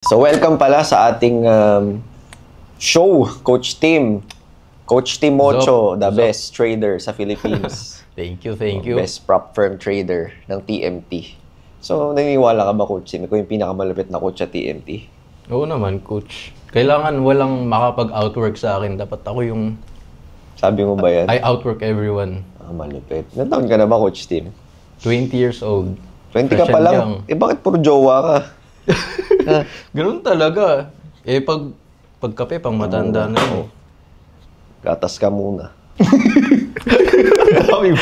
So welcome pala sa ating show, Coach Tim. Coach Tim Mocho, the best trader sa Philippines. Thank you. Best prop firm trader ng TMT. So, naniniwala ka ba, Coach Tim? Ikaw yung pinakamalapit na coach sa TMT? Oo naman, Coach. Kailangan walang makapag-outwork sa akin. Dapat ako yung... Sabi mo ba yan? I outwork everyone. Malupit. Ilan taon ka na ba, Coach Tim? 20 years old. 20 ka pa lang? Bakit puro jowa ka? Ganun talaga. Pagkape, pang matanda na yun. Gatas ka muna. Daming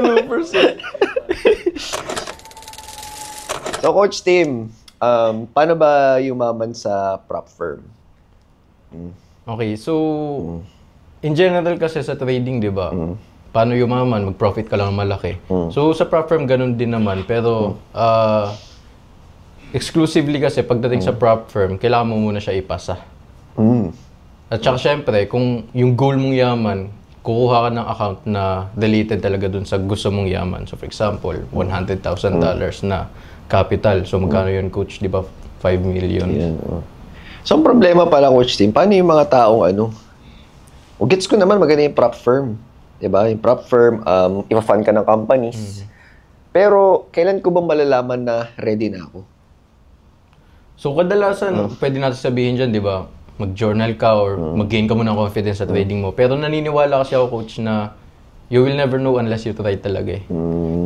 bloopers. So, Coach Tim, paano ba yumaman sa prop firm? Okay, so... In general kasi sa trading, di ba? Paano yumaman? Mag-profit ka lang malaki. So, sa prop firm, ganun din naman. Pero, exclusively kasi, pagdating sa prop firm, kailangan mo muna siya ipasa. At saka, syempre, kung yung goal mong yaman, kukuha ka ng account na related talaga dun sa gusto mong yaman. So, for example, $100,000 na capital. So, magkano yun, Coach? Di ba? 5 million. Yan, So, ang problema pala, Coach Tim, paano yung mga taong gets ko naman maganda yung prop firm. Diba? Yung prop firm, ipa-fund ka ng companies. Pero, kailan ko ba malalaman na ready na ako? So, kadalasan, pwede natin sabihin dyan, di ba? Mag-journal ka or mag-gain ka muna ng confidence sa trading mo. Pero naniniwala kasi ako, Coach, na you will never know unless you try talaga eh.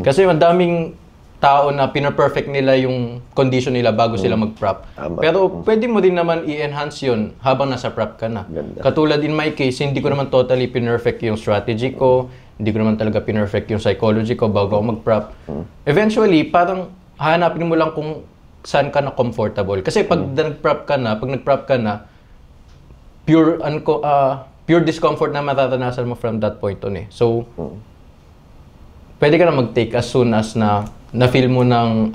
Kasi madaming tao na pina-perfect nila yung condition nila bago sila mag-prop. Pero pwede mo din naman i-enhance yun habang nasa prop ka na. Ganda. Katulad in my case, hindi ko naman totally pin-perfect yung strategy ko, hindi ko naman talaga pin-perfect yung psychology ko bago ako mag-prop. Eventually, parang hahanapin mo lang kung saan ka na comfortable. Kasi pag nag-prop ka na, pure discomfort na matatanasan mo from that point on eh. So, pwede ka na mag-take as soon as na-feel mo ng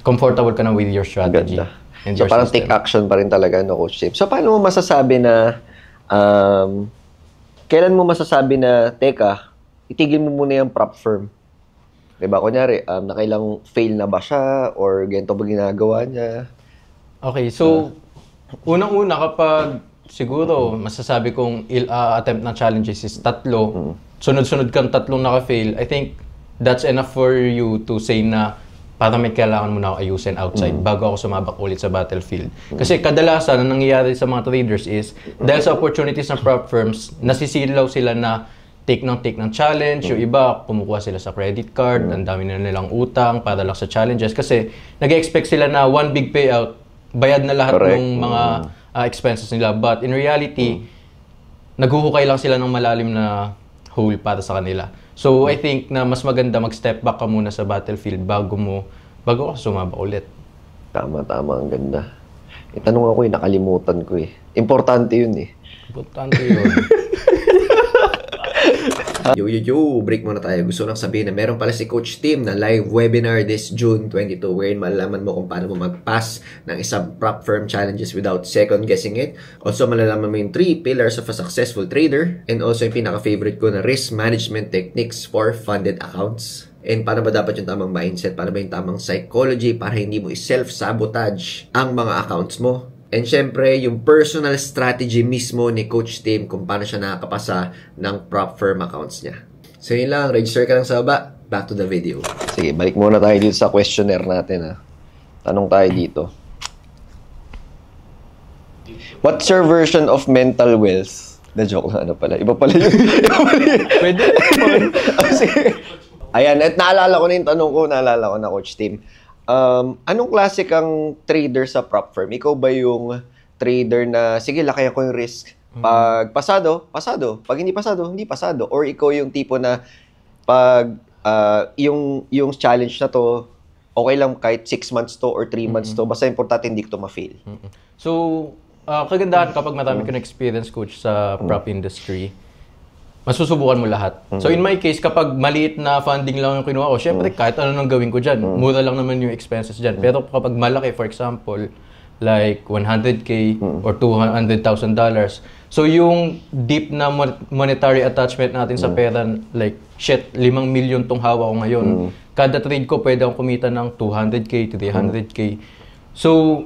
comfortable ka na with your strategy. And so, your parang system. take action pa rin talaga, no, Coach Tim? So, paano mo masasabi na, kailan mo masasabi na, teka, itigil mo muna yung prop firm? Diba, kunyari, nakailang fail na ba siya or ganito ba ginagawa niya? Okay, so, unang-una kapag siguro masasabi kong attempt na challenges is 3, sunod-sunod kang 3 naka-fail, I think that's enough for you to say na para may kailangan mo na ako ayusin outside bago ako sumabak ulit sa battlefield. Kasi kadalasan, ang nangyayari sa mga traders is dahil sa opportunities ng prop firms, nasisilaw sila na take ng challenge. Yung iba, kumukuha sila sa credit card, ang dami na nilang utang para lang sa challenges. Kasi nag-expect sila na one big payout, bayad na lahat ng mga expenses nila. But in reality, naghuhukay lang sila ng malalim na hole para sa kanila. So I think na mas maganda mag-step back ka muna sa battlefield bago ka sumabak ulit. Tama. Ang ganda. Tanong ako nakalimutan ko eh. Importante yun eh. Importante yun. Yo, break muna tayo. Gusto lang sabihin na meron pala si Coach Tim na live webinar this June 22 wherein malalaman mo kung paano mo mag-pass ng isang prop firm challenges without second guessing it. Also, malalaman mo yung 3 pillars of a successful trader and also yung pinaka-favorite ko na risk management techniques for funded accounts. And paano ba dapat yung tamang mindset? Paano ba yung tamang psychology para hindi mo i-self-sabotage ang mga accounts mo? And syempre, yung personal strategy mismo ni Coach Tim kung paano siya nakakapasa ng prop firm accounts niya. So yun lang, register ka lang sa baba. Back to the video. Sige, balik muna tayo dito sa questionnaire natin. Tanong tayo dito. What's your version of mental wealth? Na-joke lang, pala. Iba pala yun. Pwede. Sige. Ayan, at naalala ko na yung tanong ko. Naalala ko na, Coach Tim. Anong klase kang trader sa prop firm? Ikaw ba yung trader na, sige, lakayan ko yung risk. Pag pasado, pasado. Pag hindi pasado, hindi pasado. Or ikaw yung tipo na, pag yung challenge na to, okay lang kahit 6 months to or 3 months to, basta importante hindi ko to ma-fail. So, kagandahan kapag marami ka na experience, Coach, sa prop industry, masusubukan mo lahat. So in my case, kapag maliit na funding lang yung kinuha ko, syempre kahit ano nang gawin ko dyan, mura lang naman yung expenses dyan. Pero kapag malaki, for example, like 100K or $200,000, so yung deep na monetary attachment natin sa pera, like, shit, 5 million tong hawa ko ngayon. Kada trade ko, pwede akong kumita ng 200k, 300k. So,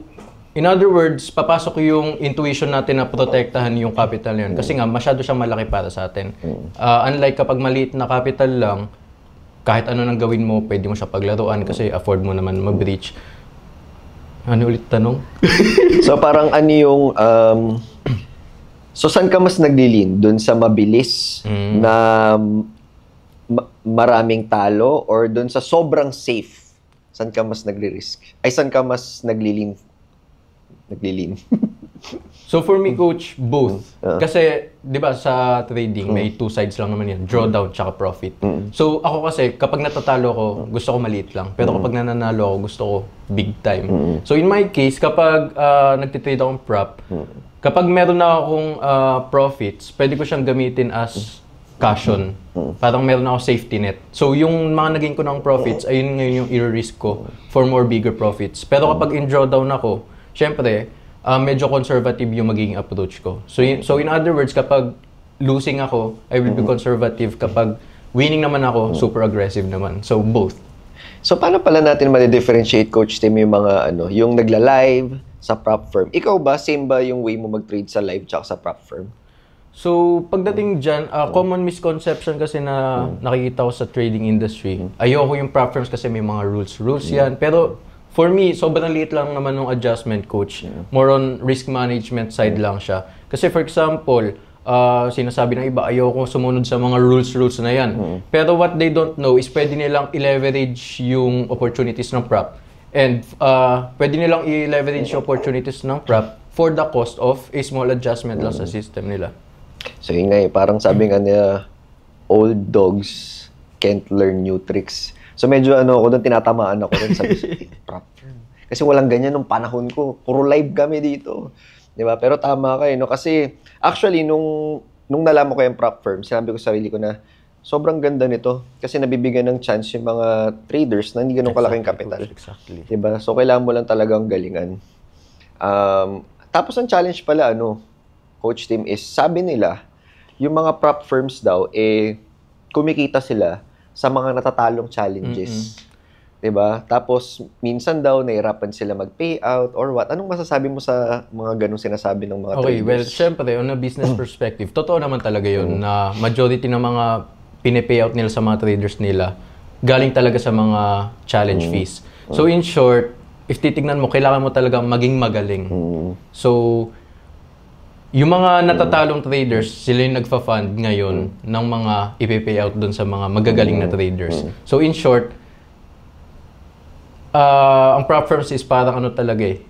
in other words, papasok yung intuition natin na protektahan yung capital yun. Kasi nga, masyado siyang malaki para sa atin. Unlike kapag maliit na capital lang, kahit ano nang gawin mo, pwede mo siya paglaruan kasi afford mo naman mag-breach. Ano ulit tanong? So parang ano yung... so saan ka mas naglilin? Doon sa mabilis na maraming talo or doon sa sobrang safe? Saan ka mas nagri-risk? Ay, saan ka mas naglilin? So for me, coach, both. Kasi, di ba, sa trading, may two sides lang naman yan. Drawdown, tsaka profit. So ako kasi, kapag natatalo ko, gusto ko maliit lang. Pero kapag nananalo ako, gusto ko big time. So in my case, kapag nagtitrade akong prop, kapag meron na akong profits, pwede ko siyang gamitin as cushion. Parang meron ako safety net. So yung mga naging ko ng profits, ayun ngayon yung i-risk ko for more bigger profits. Pero kapag in drawdown ako, syempre, medyo conservative yung magiging approach ko. So in other words, kapag losing ako, I will be conservative. Kapag winning naman ako, super aggressive naman. So both. So paano pala natin ma-differentiate, Coach Tim, yung mga yung nagla-live sa prop firm? Ikaw ba, same ba yung way mo mag-trade sa live tsaka sa prop firm? So pagdating dyan, common misconception kasi na nakikita ko sa trading industry, ayoko yung prop firms kasi may mga rules yan. Pero for me, sobrang liit lang naman ng adjustment, coach. More on risk management side lang siya. Kasi for example, sinasabi ng iba, ayoko sumunod sa mga rules na yan. Pero what they don't know is pwede nilang i-leverage yung opportunities ng prop. And pwede nilang i-leverage yung opportunities ng prop for the cost of a small adjustment lang sa system nila. So yun nga parang sabi nga nila, old dogs can't learn new tricks. So medyo ako doon, tinatamaan ako doon. Sabi prop firm. Kasi walang ganyan nung panahon ko. Puro live kami dito. Di ba? Pero tama ka kasi actually, nung nalaman ko yung prop firm, sinabi ko sa sarili ko na sobrang ganda nito. Kasi nabibigyan ng chance yung mga traders na hindi ganun kalaking capital. Exactly. Di ba? So kailangan mo lang talagang galingan. Tapos ang challenge pala, Coach Tim, is sabi nila, yung mga prop firms daw, kumikita sila sa mga natatalong challenges. Diba? Tapos, minsan daw, nahirapan sila mag-payout or what? Anong masasabi mo sa mga ganong sinasabi ng mga traders? Well, syempre, on a business perspective, totoo naman talaga yun na majority ng mga pine-payout nila sa mga traders nila galing talaga sa mga challenge fees. So, in short, if titignan mo, kailangan mo talaga maging magaling. So, yung mga natatalong traders, sila yung nagfa-fund ngayon ng mga ipe-payout dun sa mga magagaling na traders. So in short, ang prop firms is parang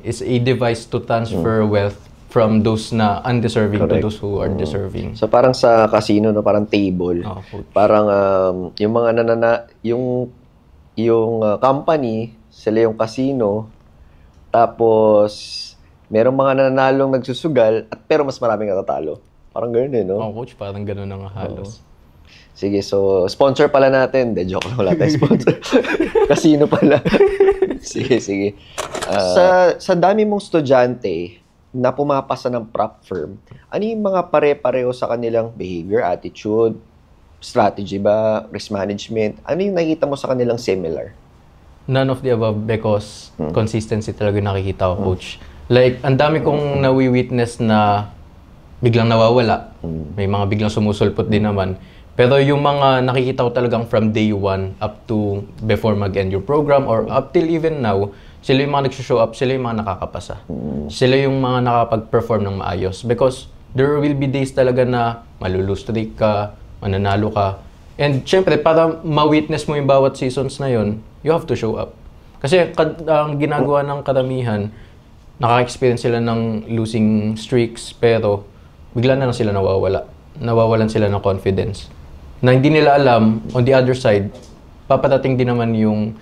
is a device to transfer wealth from those na undeserving to those who are deserving. So parang sa casino, parang table. Parang yung mga yung company, sila yung casino, tapos merong mga nananalong nagsusugal pero mas maraming natatalo. Parang gano'n Coach, parang gano'n ang halos. Sige, so sponsor pala natin. De, joke lang, wala tayong sponsor. Casino pala. Sige. Sa dami mong estudyante na pumapasa ng prop firm, ano yung mga pare-pareho sa kanilang behavior, attitude, strategy ba, risk management? Ano yung nakikita mo sa kanilang similar? None of the above because consistency talaga nakikita ko, Coach. Like, ang dami kong nawi-witness na biglang nawawala. May mga biglang sumusulpot din naman. Pero yung mga nakikita ko talagang from day one up to before mag-end your program or up till even now, sila yung mga nagsushow up, sila yung mga nakakapasa. Sila yung mga nakapag-perform ng maayos. Because there will be days talaga na malulose streak ka, mananalo ka. And syempre, para ma-witness mo yung bawat seasons na yun, you have to show up. Kasi ang ginagawa ng karamihan, nakaka-experience sila ng losing streaks, pero bigla na lang sila nawawala. Nawawalan sila ng confidence. Na hindi nila alam, on the other side, papatating din naman yung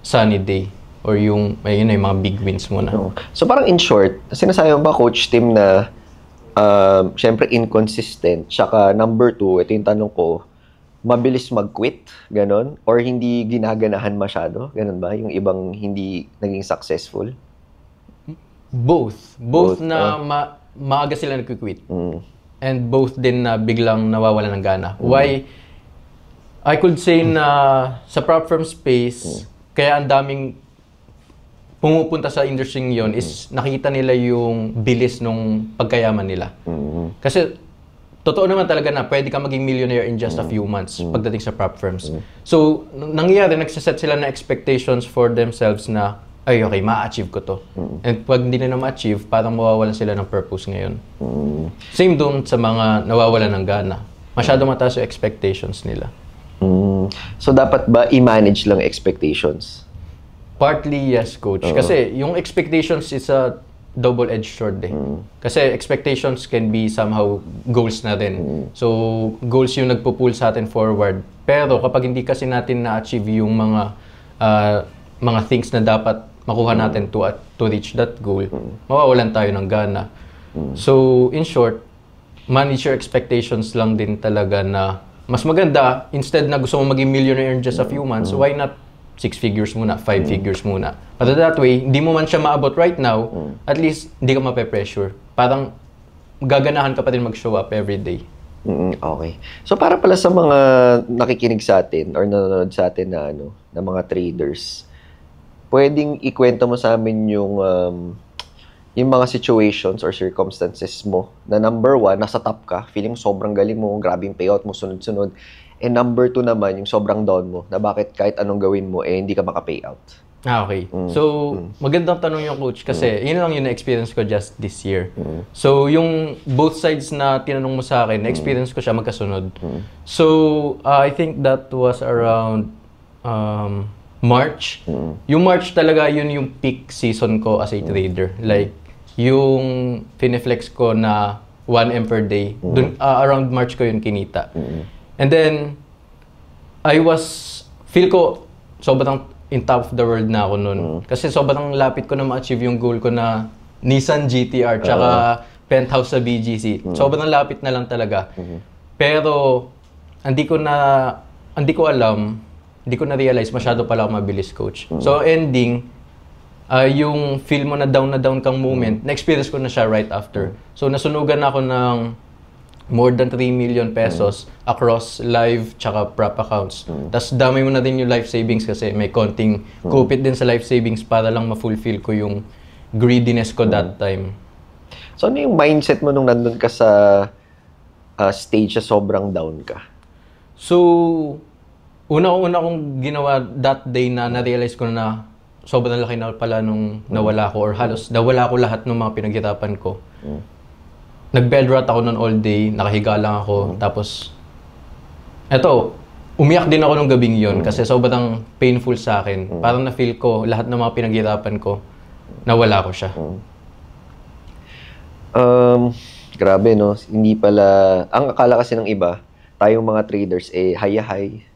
sunny day or yung mga big wins mo na. So parang in short, sinasabi mo ba, Coach Tim, na syempre inconsistent, tsaka number 2, ito yung tanong ko, mabilis mag-quit, ganon? Or hindi ginaganahan masyado, ganon ba? Yung ibang hindi naging successful? Both na maaga sila nag-quit. And both din na biglang nawawala ng gana. Why? I could say na sa prop firm space, kaya ang daming pumupunta sa industry yon is nakita nila yung bilis nung pagkayaman nila. Kasi totoo naman talaga na pwede ka maging millionaire in just a few months pagdating sa prop firms. So, nangyayari, nagsaset sila na expectations for themselves na, ay okay, ma-achieve ko to. And pag hindi na ma-achieve, parang mawawalan sila ng purpose ngayon. Same doon sa mga nawawalan ng gana. Masyado mataas yung expectations nila. So, dapat ba i-manage lang expectations? Partly, yes, coach. Kasi yung expectations is a double-edged sword eh. Kasi expectations can be somehow goals na din. So, goals yung nagpo-pull sa atin forward. Pero kapag hindi kasi natin na-achieve yung mga things na dapat makuha natin to reach that goal, mawawalan tayo ng gana. So, in short, manage your expectations lang din talaga na mas maganda, instead na gusto mo maging millionaire in just a few months, why not 6 figures muna, 5 figures muna. But that way, hindi mo man siya maabot right now, at least hindi ka mape-pressure. Parang gaganahan ka pa din mag-show up every day. Okay. So para pala sa mga nakikinig sa atin or nanonood sa atin na na mga traders, pwedeng ikwento mo sa amin yung mga situations or circumstances mo na number 1, nasa top ka, feeling sobrang galing mo, grabing payout mo, sunod-sunod. And number 2 naman, yung sobrang down mo, na bakit kahit anong gawin mo, hindi ka maka-payout. Okay. So, magandang tanong yung coach kasi yun lang yung na-experience ko just this year. So, yung both sides na tinanong mo sa akin, na-experience ko siya magkasunod. So, I think that was around March. Yung March talaga, yun yung peak season ko as a trader. Like, yung pineflex ko na 1M per day, dun, around March ko yun kinita. And then, feel ko, sobrang in top of the world na ako nun. Kasi sobrang lapit ko na ma-achieve yung goal ko na Nissan GTR, tsaka penthouse sa BGC. Sobrang lapit na lang talaga. Pero, hindi ko na-realize, masyado pala ako mabilis, coach. So, ending, yung feel mo na down kang moment, na-experience ko na siya right after. So, nasunugan ako ng more than 3 million pesos across live tsaka prop accounts. Tapos dami mo na din yung life savings kasi may konting kupit din sa life savings para lang ma-fulfill ko yung greediness ko that time. So ano yung mindset mo nung nandun ka sa stage na sobrang down ka? So, una kong ginawa that day na na-realize ko na sobrang laki na pala nung nawala ko or halos nawala ko lahat ng mga pinaghirapan ko. Nag-bed rot ako nun all day, nakahiga lang ako, tapos umiyak din ako nung gabing yun kasi sobrang painful sa akin. Parang na-feel ko lahat ng mga pinaghirapan ko, nawala ko siya. Grabe no, hindi pala, ang akala kasi ng iba, tayong mga traders high.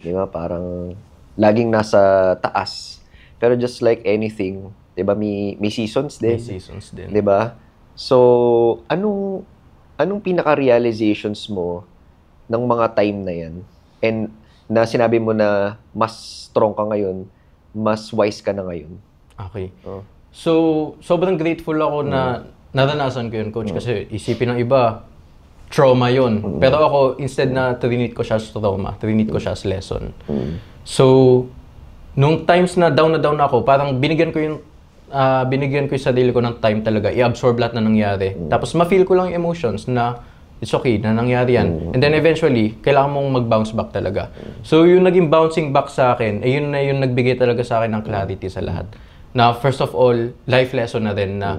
Di ba? Parang laging nasa taas. Pero just like anything, di ba, may seasons din. May seasons din. Di ba? So, anong pinaka-realizations mo ng mga time na yan? And na sinabi mo na mas strong ka ngayon, mas wise ka na ngayon. Okay. So, sobrang grateful ako na naranasan ko yun, coach, kasi isipin ng iba, trauma yun. Pero ako, instead na trinit ko siya as trauma, trinit ko siya as lesson. So, nung times na down ako, parang binigyan ko yung sarili ko ng time talaga, i-absorb lahat na nangyari. Tapos ma-feel ko lang yung emotions na it's okay, na nangyari yan. And then eventually, kailangan mong mag-bounce back talaga. So yung naging bouncing back sa akin, yun na yung nagbigay talaga sa akin ng clarity sa lahat. Na first of all, life lesson na rin na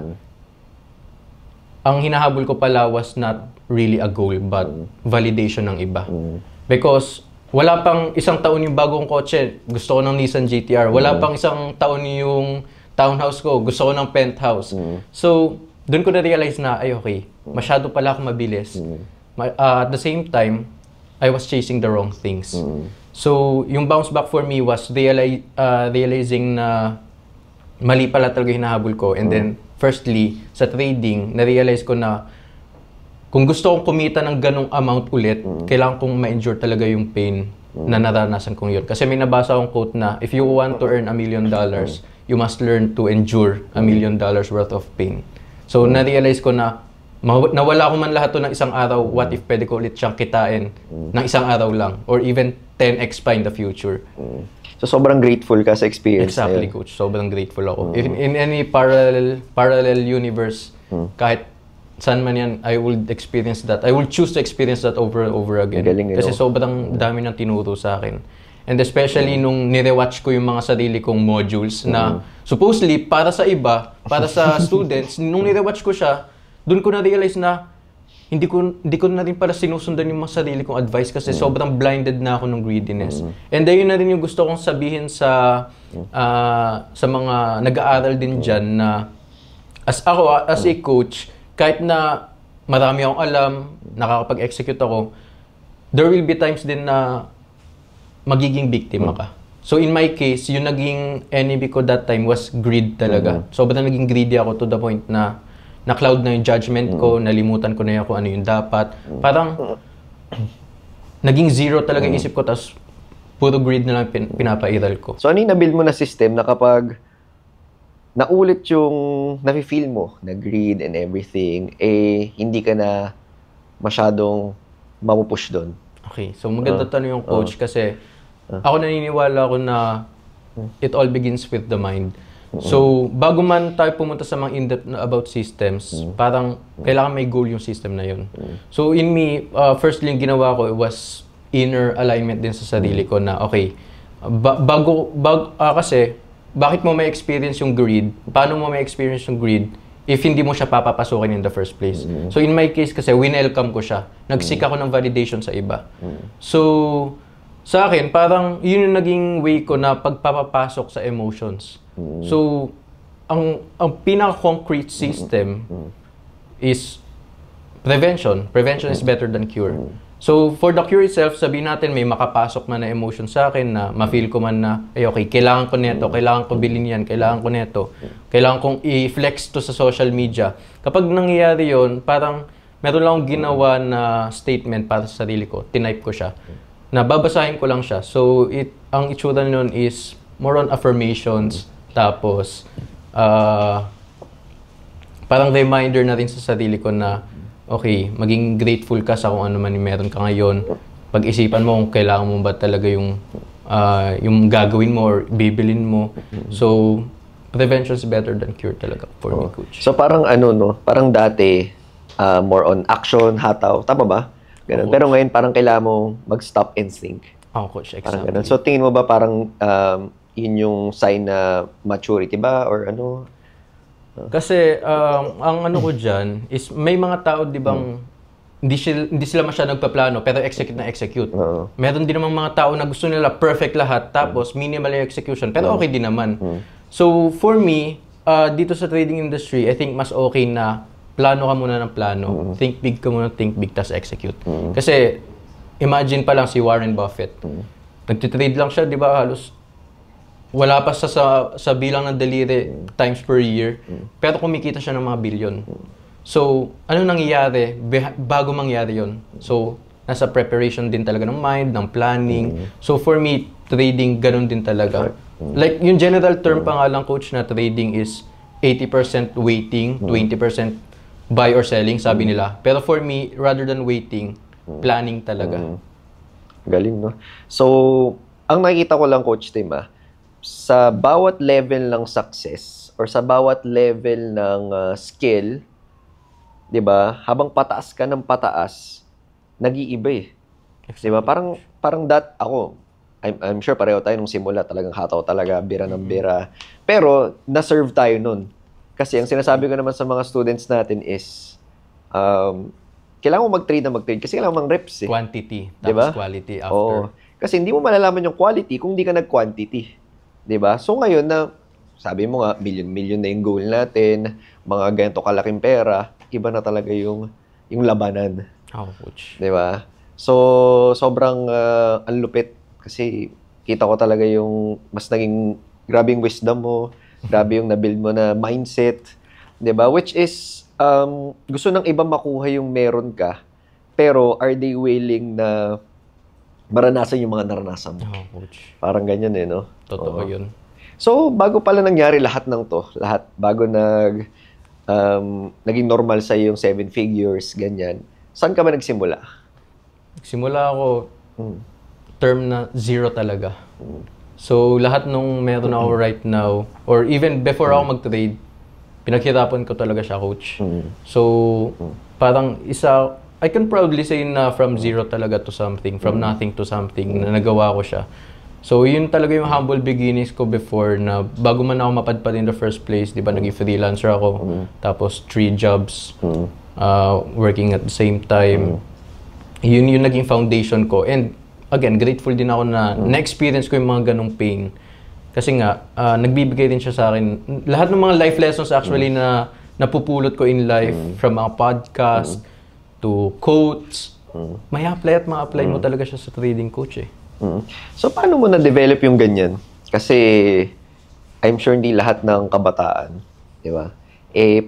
ang hinahabol ko pala was not really a goal, but validation ng iba. Because wala pang isang taon yung bagong kotse, gusto ko ng Nissan GTR. Wala pang isang taon yung townhouse ko, gusto ko ng penthouse. So, doon ko na-realize na, okay, masyado pala ako mabilis. At the same time, I was chasing the wrong things. So, yung bounce back for me was realizing na mali pala talaga hinahabol ko. And then, firstly, sa trading, na-realize ko na kung gusto kong kumita ng ganong amount ulit, kailangan kong ma-endure talaga yung pain na naranasan kong yun. Kasi may nabasa akong quote na, if you want to earn $1 million, you must learn to endure $1 million worth of pain. So, na-realize ko na nawala ko man lahat to ng isang araw, what if pwede ko ulit siyang kitain ng isang araw lang or even 10x pa in the future. So, sobrang grateful ka sa experience na Exactly, yun. coach. Sobrang grateful ako. In any parallel universe, kahit saan man yan, I will experience that. I will choose to experience that over and over again. Galing, Kasi sobrang dami niyang tinuro sa akin. And especially nung nirewatch ko yung mga sarili kong modules na supposedly para sa iba, para sa students, nung nirewatch ko siya, doon ko na-realize na hindi ko na rin pala sinusundan yung mga sarili kong advice kasi sobrang blinded na ako ng greediness. And ayun na rin yung gusto kong sabihin sa mga nag-aaral din dyan na as a coach, kahit na marami akong alam, nakakapag-execute ako, there will be times din na magiging biktima ka. So in my case, yung naging enemy ko that time was greed talaga. Sobrang naging greedy ako to the point na na-cloud na yung judgment ko, nalimutan ko na yung kung ano yung dapat. Parang naging zero talaga yung isip ko, tapos puro greed na lang pinapairal ko. So, ano yung nabuild mo na system na kapag naulit yung nafe-feel mo na greed and everything, hindi ka na masyadong mamupush doon? Okay, so maganda tanong yung coach kasi ako naniniwala ako na it all begins with the mind. So, bago man tayo pumunta sa mga in-depth na about systems, parang kailangan may goal yung system na yun. So, in me, firstly yung ginawa ko was inner alignment din sa sarili ko na, okay, kasi, bakit mo may experience yung greed? Paano mo may experience yung greed if hindi mo siya papapasukin in the first place? So, in my case kasi, winelcome ko siya. Nag-seek ako ng validation sa iba. So, sa akin, parang yun yung naging way ko na pagpapapasok sa emotions. So, ang pinaka-concrete system is prevention. Prevention is better than cure. So, for the cure itself, sabihin natin may makapasok man na emotion sa akin na ma-feel ko man na, okay, kailangan ko neto, kailangan ko bilhin yan, kailangan ko neto, kailangan kong i-flex to sa social media. Kapag nangyayari yon, parang meron lang akong ginawa na statement para sa sarili ko, tinype ko siya, na babasahin ko lang siya. So, ang itsura nun is more on affirmations, tapos parang reminder na rin sa sarili ko na okay, maging grateful ka sa kung ano man yung meron ka ngayon. Pag-isipan mo kung kailangan mo ba talaga yung gagawin mo or bibilin mo. So, prevention is better than cure talaga for me, coach. So, parang parang dati, more on action, hataw. Tama ba? Ganun. Pero ngayon, parang kailangan mo mag-stop and think. Coach, exactly. Parang ganun. So, tingin mo ba parang yun yung sign na maturity ba or ano? Kasi ang ano ko dyan is may mga tao di bang hindi sila masyadong nagpaplano pero execute na execute. Meron din namang mga tao na gusto nila perfect lahat tapos minimal yung execution pero okay din naman. So for me, dito sa trading industry, I think mas okay na plano ka muna ng plano. Think big ka muna, think big tas execute. Kasi imagine pa lang si Warren Buffett. Nagtitrade lang siya, di ba, halos wala pa sa bilang ng daliri times per year, pero kumikita siya ng mga billion. So, ano nangyayari bago mangyari yon? So, nasa preparation din talaga ng mind, ng planning. So, for me, trading, ganun din talaga. Like, yung general term pa nga lang, coach, na trading is 80% waiting, 20% buy or selling, sabi nila. Pero for me, rather than waiting, planning talaga. Galing, no? So, ang nakikita ko lang, Coach Tim, sa bawat level ng success or sa bawat level ng skill, 'di ba? Habang pataas ka ng pataas, nag-iiba eh. 'Di ba? Parang ako, I'm sure pareho tayo nung simula, talagang hataw talaga, bira ng bira. Pero na-serve tayo nun. Kasi ang sinasabi ko naman sa mga students natin is kailangan mo mag-trade kasi kailangan mong reps eh. Quantity, tapos diba? quality after. Oo. Kasi hindi mo malalaman yung quality kung hindi ka nag-quantity. 'Di ba? So ngayon na sabi mo nga million na yung goal natin, mga ganito kalaking pera, iba na talaga yung labanan. Coach. 'Di ba? So sobrang ang lupit kasi kita ko talaga yung mas naging grabe yung wisdom mo, grabe yung na-build mo na mindset, 'di ba? Which is gusto ng iba makuha yung meron ka, pero are they willing na maranasan yung mga naranasan mo? Coach. Parang ganyan eh, no? Totoo yun. So, bago pala nangyari lahat ng to, bago naging normal sa yung 7 figures, ganyan. Saan ka ba nagsimula? Nagsimula ako, term na 0 talaga. So, lahat nung meron ako right now, or even before ako mag-trade, pinaghirapan ko talaga siya, coach. So, parang I can proudly say na from 0 talaga to something, from nothing to something, na nagawa ko siya. So, yun talaga yung humble beginnings ko before na bago man ako mapadpad in the first place, di ba, naging freelancer ako, tapos 3 jobs, working at the same time. Yun yung naging foundation ko. And again, grateful din ako na na-experience ko yung mga ganong pain. Kasi nga, nagbibigay din siya sa akin. Lahat ng mga life lessons actually na napupulot ko in life, from mga podcast to quotes, may apply at ma-apply mo talaga siya sa trading, coach eh. So, paano mo na-develop yung ganyan? Kasi, I'm sure hindi lahat ng kabataan, di ba?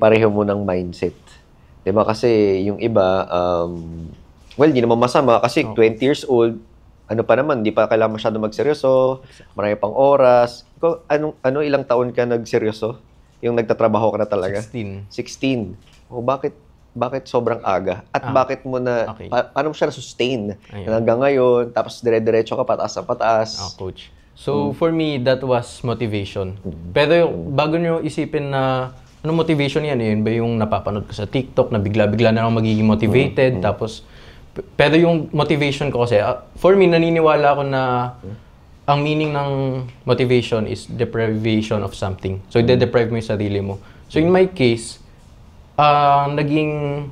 Pareho mo ng mindset. Di ba? Kasi, yung iba, well, hindi naman masama. Kasi, 20 years old, ano pa naman, hindi pa kailangan masyado magseryoso, marami pang oras. Ikaw, ilang taon ka nagseryoso? Yung nagtatrabaho ka na talaga? 16. O, bakit sobrang aga? At bakit mo na, paano mo siya na-sustain? Hanggang ngayon, tapos dire-diretso ka pataas na pataas. Coach. So, for me, that was motivation. Pero bago nyo isipin na, ano motivation yan? Yun ba yung napapanood ko sa TikTok na bigla-bigla na lang magiging motivated? Tapos, pero yung motivation ko kasi, for me, naniniwala ako na ang meaning ng motivation is deprivation of something. So, de-deprive mo yung sarili mo. So, in my case, naging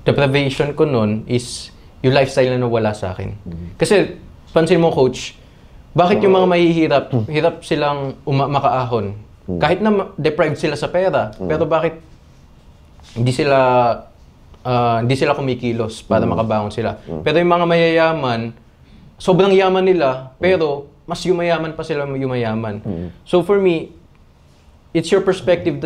deprivation ko nun is yung lifestyle na nawala sa akin. Kasi, pansin mo, coach, bakit yung mga mahihirap, hirap silang makaahon? Kahit na deprived sila sa pera, pero bakit hindi sila kumikilos para makabangon sila? Pero yung mga mayayaman, sobrang yaman nila, pero mas yumayaman pa sila yumayaman. So for me, it's your perspective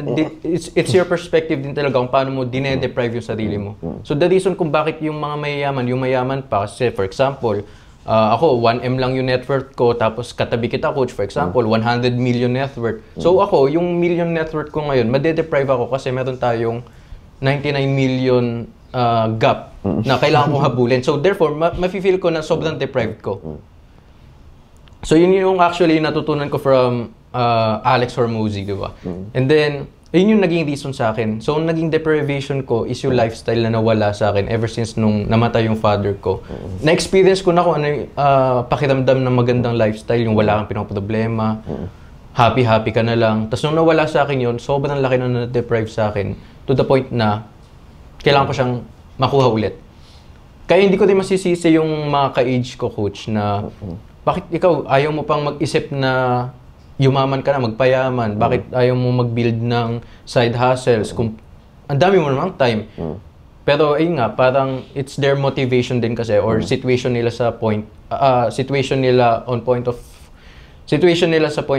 din talaga kung paano mo dine-deprive yung sarili mo. So the reason kung bakit yung mga yumayaman pa, kasi for example, ako 1M lang yung net worth ko, tapos katabi kita, coach, for example, 100 million net worth. So ako, yung million net worth ko ngayon, made-deprive ako kasi meron tayong 99 million gap na kailangan kong habulin. So therefore, mafe-feel ko na sobrang deprived ko. So yun yung actually natutunan ko from Alex Hormozi, di ba? And then, yun yung naging reason sa akin. So, naging deprivation ko is yung lifestyle na nawala sa akin ever since nung namatay yung father ko. Na-experience ko na kung ano yung pakiramdam ng magandang lifestyle, yung wala kang pinoproblema, happy-happy ka na lang. Tapos nung nawala sa akin yun, sobrang laki na na-deprive sa akin to the point na kailangan ko siyang makuha ulit. Kaya hindi ko din masisisi yung mga ka-age ko, coach, na bakit ikaw ayaw mo pang mag-isip na yumaman ka na, magpayaman? Bakit ayaw mo mag-build ng side hustles? Kung ang dami mo namang time. Pero ayun nga, parang it's their motivation din kasi, or situation nila sa point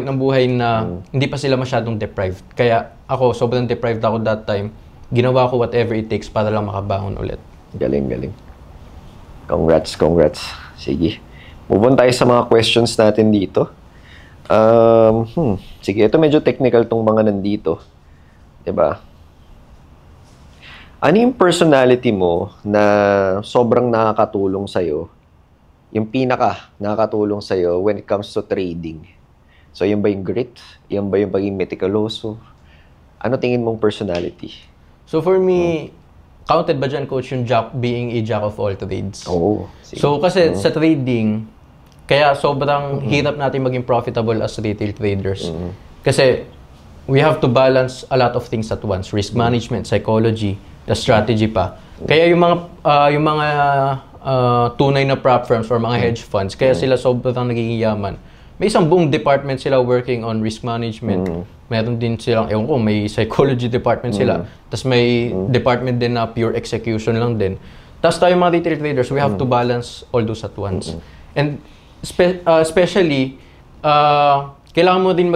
ng buhay na hindi pa sila masyadong deprived. Kaya ako, sobrang deprived ako that time. Ginawa ko whatever it takes para lang makabangon ulit. Galing. Congrats. Sige. Move on tayo sa mga questions natin dito. Sige, ito medyo technical tong mga nandito. 'Di ba? Ano yung personality mo na sobrang nakakatulong sa'yo? Yung pinaka nakakatulong sa'yo when it comes to trading? So, yung ba yung grit? Yung ba yung pagiging meticuloso? Ano tingin mong personality? So, for me, counted ba dyan, coach, yung being a jack of all trades? Oo. So, kasi sa trading, kaya sobrang hirap natin maging profitable as retail traders. Kasi we have to balance a lot of things at once. Risk management, psychology, the strategy pa. Kaya yung mga tunay na prop firms or mga hedge funds, kaya sila sobrang nagiging yaman. May isang buong department sila working on risk management. Meron din silang, ewan ko, may psychology department sila. Tapos may department din na pure execution lang din. Tapos tayo mga retail traders, we have to balance all those at once. And especially, kailangan mo din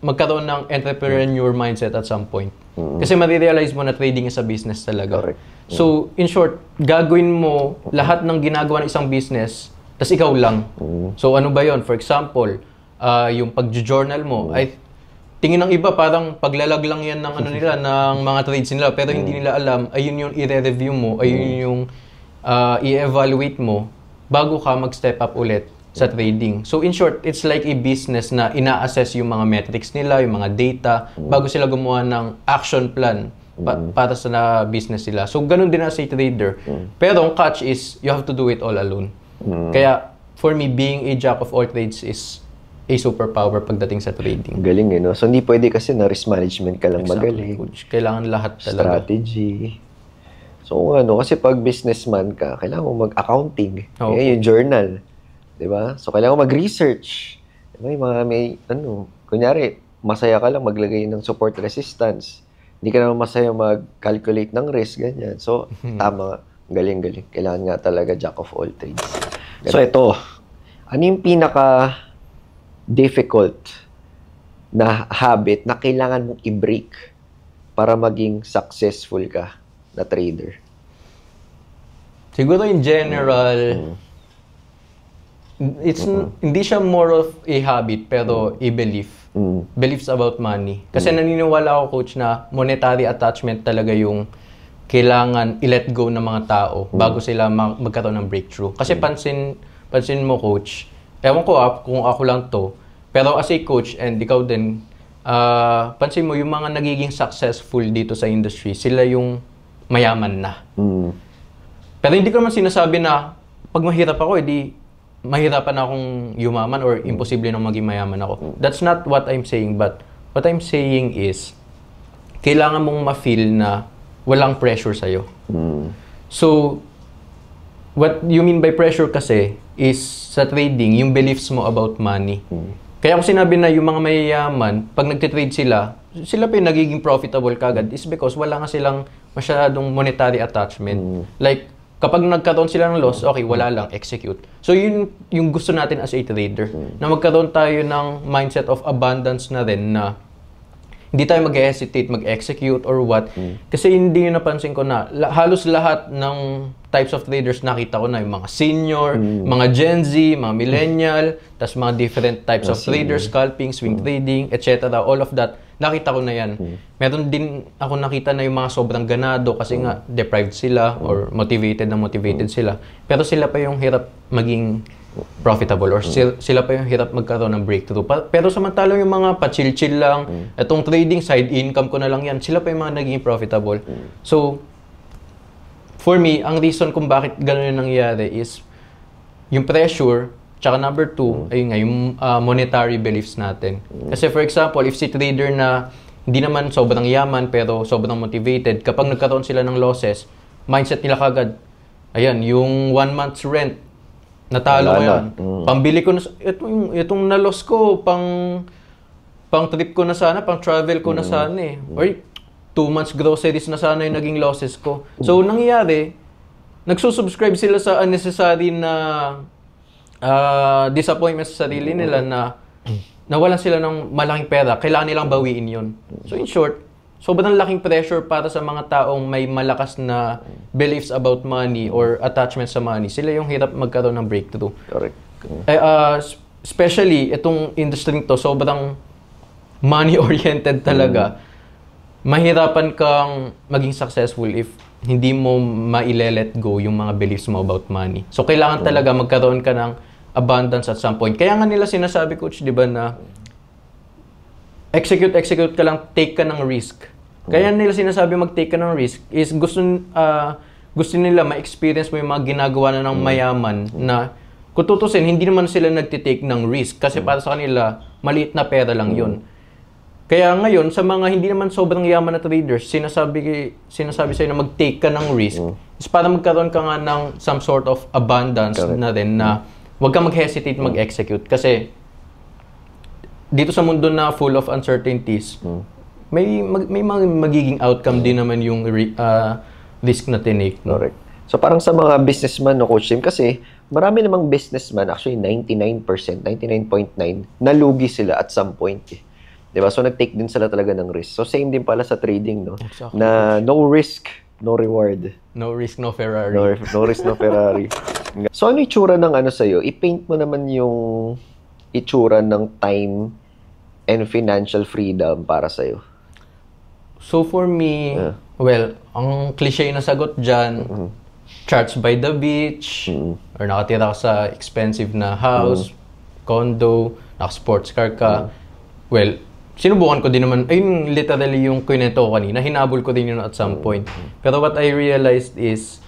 magkaroon ng entrepreneur mindset at some point. Kasi marirealize mo na trading is a business talaga. Correct. So, in short, gagawin mo lahat ng ginagawa ng isang business, tas ikaw lang. So, ano ba yon? For example, yung pag-journal mo, tingin ng iba parang paglalag lang yan ng ano nila, ng mga trades nila, pero hindi nila alam, ayun yung i-review mo, ayun yung i-evaluate mo bago ka mag-step up ulit sa trading. So in short, it's like a business na ina-assess yung mga metrics nila, yung mga data, bago sila gumawa ng action plan para sa business nila. So ganun din as a trader. Pero ang catch is, you have to do it all alone. Kaya for me, being a jack of all trades is a superpower pagdating sa trading. Galing no? So hindi pwede kasi na risk management ka lang magaling. Coach. Kailangan lahat talaga. Strategy. So kasi pag businessman ka, kailangan mo mag-accounting. Okay. Yung journal. Diba? So, kailangan mo mag-research. Diba? Kunyari, masaya ka lang maglagay ng support resistance. Hindi ka naman masaya mag-calculate ng risk, ganyan. So, tama. Galing. Kailangan nga talaga jack of all trades. So, ito. Ano yung pinaka-difficult na habit na kailangan mong i-break para maging successful ka na trader? Siguro in general, hindi siya more of a habit pero a belief. Beliefs about money. Kasi naniniwala ako, coach, na monetary attachment talaga yung kailangan i-let go ng mga tao bago sila magkaroon ng breakthrough. Kasi pansin mo, coach, ewan ko kung ako lang to, pero as a coach and ikaw din, pansin mo yung mga nagiging successful dito sa industry, sila yung mayaman na. Pero hindi ko naman sinasabi na pag mahirap ako, mahirapan akong yumaman or imposible nang maging mayaman ako. That's not what I'm saying, but what I'm saying is kailangan mong ma-feel na walang pressure sa'yo. So, what you mean by pressure kasi is sa trading, yung beliefs mo about money. Kaya kung sinabi na yung mga mayayaman, pag nagtitrade sila pa yung nagiging profitable kagad is because wala nga silang masyadong monetary attachment. Like, kapag nagkaroon sila ng loss, okay, wala lang, execute. So, yun yung gusto natin as a trader. Na magkaroon tayo ng mindset of abundance na rin na hindi tayo mag-hesitate, mag-execute or what. Kasi hindi yung napansin ko na halos lahat ng types of traders nakita ko na yung mga senior, mga Gen Z, mga millennial, tas mga different types of traders, scalping, swing trading, etc. All of that, nakita ko na yan. Meron din ako nakita na yung mga sobrang ganado kasi nga deprived sila or motivated sila. Pero sila pa yung hirap maging profitable or sila pa yung hirap magkaroon ng breakthrough. Pero samantalang yung mga pa-chill-chill lang, itong trading, side income ko na lang yan, sila pa yung mga naging profitable. So, for me, ang reason kung bakit gano'n yung nangyayari is yung pressure, tsaka number 2, ayun nga, yung monetary beliefs natin. Kasi for example, if si trader na hindi naman sobrang yaman pero sobrang motivated, kapag nagkaroon sila ng losses, mindset nila kagad, ayan, yung 1 month's rent, natalo ko yan. Pambili ko na, itong na-loss ko, pang trip ko na sana, pang travel ko na sana eh. Or 2 months groceries na sana yung naging losses ko. So, nangyayari, nagsusubscribe sila sa unnecessary na disappointment sa sarili nila na nawalan sila ng malaking pera. Kailangan nilang bawiin yun. So, in short, sobrang laking pressure para sa mga taong may malakas na beliefs about money or attachment sa money. Sila yung hirap magkaroon ng breakthrough. Correct. Especially, itong industry to, sobrang money-oriented talaga. Mahirapan kang maging successful if hindi mo ma-let go yung mga beliefs mo about money. So, kailangan talaga magkaroon ka ng abundance at some point. Kaya nga nila sinasabi, coach, di ba, na execute ka lang, take ka ng risk. Kaya nila sinasabi mag-take ka ng risk is gusto nila ma-experience mo yung mga ginagawa na ng mayaman na kung tutusin, hindi naman sila nagtitake ng risk kasi para sa kanila, maliit na pera lang yun. Kaya ngayon, sa mga hindi naman sobrang yaman na traders, sinasabi sa'yo na mag-take ka ng risk is para magkaroon ka nga ng some sort of abundance na rin na huwag ka mag-hesitate mag-execute kasi dito sa mundo na full of uncertainties, may magiging outcome din naman yung risk na tinake. Correct. So parang sa mga businessman, no, Coach Tim, kasi marami namang businessman, actually 99%, 99.9, nalugi sila at some point. Diba? So nag-take din sila talaga ng risk. So same din pala sa trading, no? Exactly. Na no risk, no reward. No risk, no Ferrari. No risk, no Ferrari. So ano itsura ng sa'yo? I-paint mo naman yung itsura ng time and financial freedom para sa'yo? So for me, well, ang cliche na sagot dyan, charts by the beach, or nakatira ka sa expensive na house, condo, naka-sports car ka. Well, sinubukan ko din naman, ayun literally yung kwento ko kanina, hinabol ko din yun at some point. Pero what I realized is,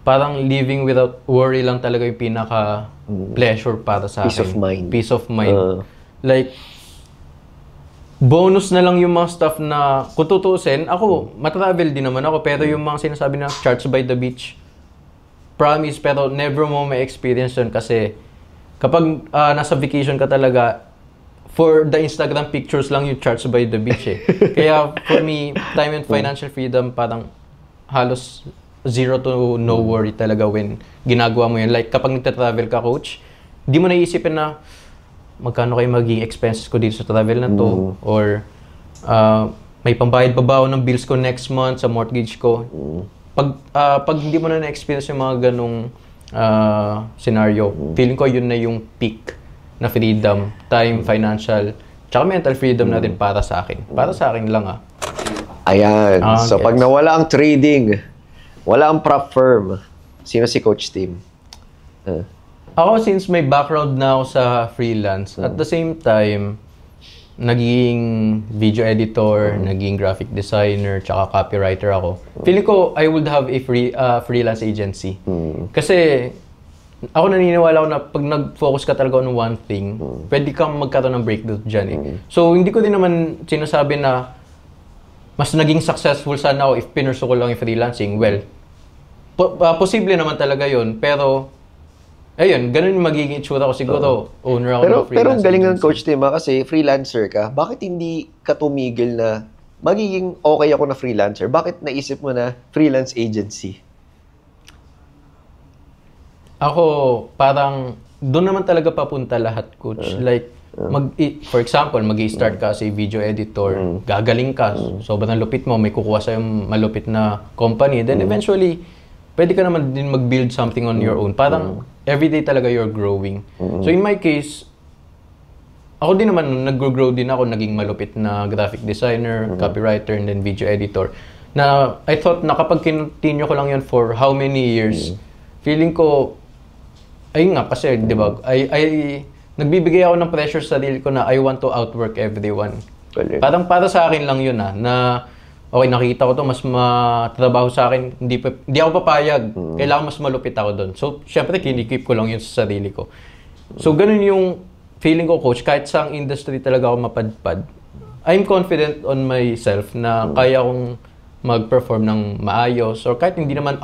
parang living without worry lang talaga yung pinaka-pleasure para sa akin. Peace of mind. Peace of mind. Like, bonus na lang yung mga stuff na, kung tutuusin, ako, matravel din naman ako, pero yung mga sinasabi na charts by the beach, promise, pero never mo may experience yun kasi kapag nasa vacation ka talaga, for the Instagram pictures lang yung charts by the beach eh. Kaya for me, time and financial freedom, parang halos zero to no worry talaga when ginagawa mo yun. Like kapag nagta-travel ka, coach, di mo naisipin na magkano kayo maging expenses ko dito sa travel na to, or may pambayad pa ba ako ng bills ko next month sa mortgage ko. Pag hindi mo na na-experience yung mga ganong scenario, feeling ko yun na yung peak na freedom, time, financial, tsaka mental freedom na din para sa akin. Para sa akin lang Ayan. So pag nawala ang trading, wala ang prop firm, sino si Coach Tim? Ako, since may background na ako sa freelance, at the same time, naging video editor, naging graphic designer, tsaka copywriter ako. Feeling ko, I would have a freelance agency. Kasi, ako naniniwala ako na pag nag-focus ka talaga on one thing, pwede kang magkaroon ng breakthrough dyan eh. So, hindi ko din naman sinasabi na mas naging successful sana ako if pinurso ko lang yung freelancing. Well, posible naman talaga yun, pero ayun, ganun yung magiging itsura ko siguro. Owner ako ng freelance pero ang galing ng agency. Coach Tim kasi freelancer ka. Bakit hindi ka tumigil na magiging okay ako na freelancer? Bakit naisip mo na freelance agency? Ako, parang doon naman talaga papunta lahat, Coach. Like, for example, mag-i-start ka as a video editor, gagaling ka, sobrang lupit mo, may kukuha sa'yo malupit na company, then eventually, pwede ka naman din mag-build something on your own. Parang everyday talaga you're growing. So in my case, ako din naman, nag-grow din ako, naging malupit na graphic designer, copywriter, and then video editor. Na I thought na kapag continue ko lang yun for how many years, feeling ko, ayun nga, kasi, di ba, nagbibigay ako ng pressure sa sarili ko na I want to outwork everyone. Parang para sa akin lang yun na okay, nakita ko to, mas matrabaho sa akin, hindi ako papayag. Kailangan mas malupit ako doon. So, syempre, kinikip ko lang yun sa sarili ko. So, ganun yung feeling ko, Coach, kahit sa industry talaga ako mapadpad, I'm confident on myself na kaya akong mag-perform ng maayos, or kahit hindi naman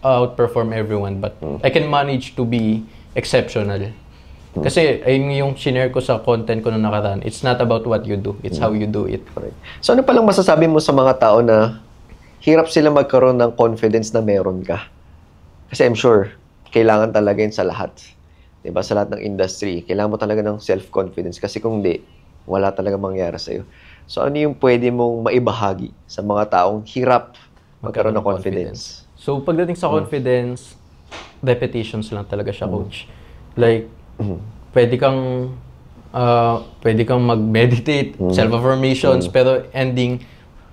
outperform everyone, but I can manage to be exceptional. Kasi ayun yung shinare ko sa content ko na nakaraan. It's not about what you do, it's how you do it. Correct. So ano palang masasabi mo sa mga tao na hirap sila magkaroon ng confidence na meron ka? Kasi I'm sure, kailangan talaga yun sa lahat. Diba? Sa lahat ng industry, kailangan mo talaga ng self-confidence. Kasi kung di, wala talaga mangyari sa'yo. So ano yung pwede mong maibahagi sa mga taong hirap magkaroon ng confidence? So pagdating sa confidence, repetitions lang talaga siya, Coach. Like, pwede kang mag-meditate, self-affirmations, pero ending,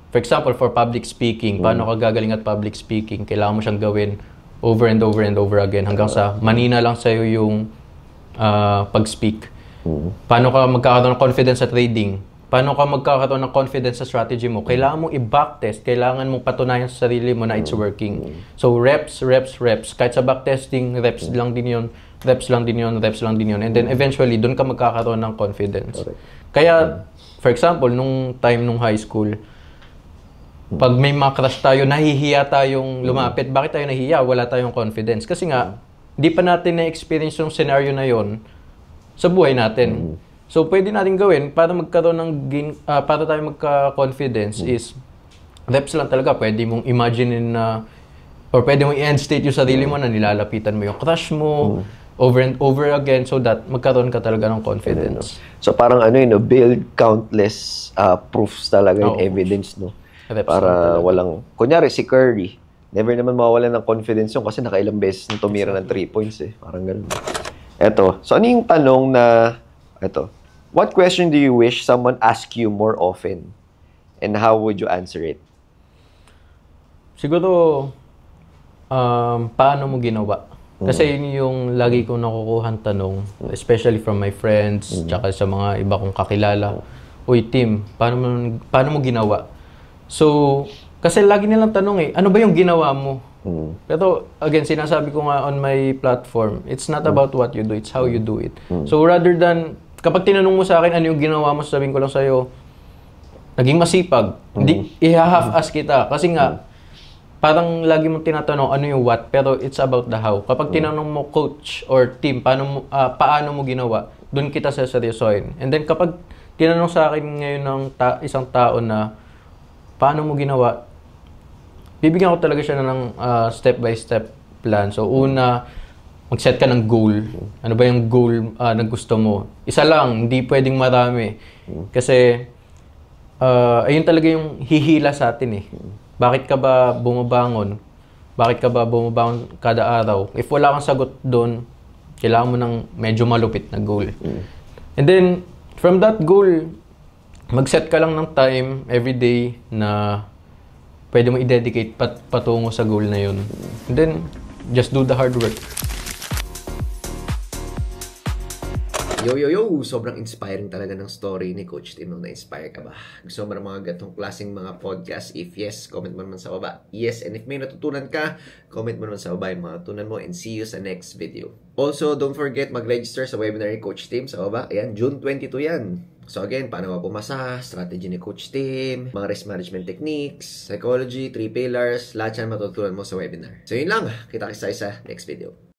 for example, for public speaking, paano ka gagaling at public speaking, kailangan mo siyang gawin over and over and over again hanggang sa manina lang sa'yo yung pag-speak. Paano ka magkakaroon ng confidence sa trading? Paano ka magkakaroon ng confidence sa strategy mo? Kailangan mong i-backtest, kailangan mong patunayan sa sarili mo na it's working. So reps. Kahit sa backtesting, reps lang din yun. And then eventually, doon ka magkakaroon ng confidence. Okay. Kaya, for example, nung high school, pag may mga crush tayo, nahihiya tayong lumapit. Bakit tayo nahihiya? Wala tayong confidence. Kasi nga, di pa natin na-experience yung scenario na yon sa buhay natin. So, pwede natin gawin para magkaroon ng para tayo magka-confidence is reps lang talaga. Pwede mong imaginein na or pwede mong i-end state yung sarili mo na nilalapitan mo yung crush mo over and over again so that magkaroon ka talaga ng confidence. So, parang build countless proofs talaga and evidence, no? Reps para walang, kunyari si Curry, never naman mawawalan ng confidence yun kasi nakailang beses na tumira ng 3 points eh. Parang ganun. Eto, so ano yung tanong na What question do you wish someone ask you more often? And how would you answer it? Siguro, paano mo ginawa? Kasi yun yung lagi kong nakukuhang tanong, especially from my friends, tsaka sa mga iba kong kakilala. Uy, Tim, paano mo ginawa? So, kasi lagi nilang tanong ano ba yung ginawa mo? Pero, again, sinasabi ko nga on my platform, it's not about what you do, it's how you do it. So, rather than, kapag tinanong mo sa akin ano yung ginawa mo, sabihin ko lang sa'yo, naging masipag. Hindi, i-half-ask kita. Kasi nga, parang lagi mong tinatanong ano yung what, pero it's about the how. Kapag tinanong mo coach or team, paano mo ginawa, dun kita saseryosohin. And then kapag tinanong sa akin ngayon ng isang tao na paano mo ginawa, bibigyan ko talaga siya ng step-by-step plan. So una, mag-set ka ng goal. Ano ba yung goal na gusto mo? Isa lang, hindi pwedeng marami. Kasi ayun talaga yung hihila sa atin eh. Bakit ka ba bumabangon? Bakit ka ba bumabangon kada araw? If wala kang sagot doon, kailangan mo ng medyo malupit na goal. And then, from that goal, mag-set ka lang ng time every day na pwede mo i-dedicate patungo sa goal na yun. And then, just do the hard work. Yo! Sobrang inspiring talaga ng story ni Coach Tim. Na-inspire ka ba? Gusto mo ng mga gatong klaseng mga podcast? If yes, comment mo naman sa baba. Yes, and if may natutunan ka, comment mo naman sa baba yung mga natutunan mo, and see you sa next video. Also, don't forget mag-register sa webinar ni Coach Tim sa baba. Ayan, June 22 yan. So again, paano mapumasa, strategy ni Coach Tim, mga risk management techniques, psychology, 3 pillars, lahat yan matutunan mo sa webinar. So yun lang, kita-kita sa next video.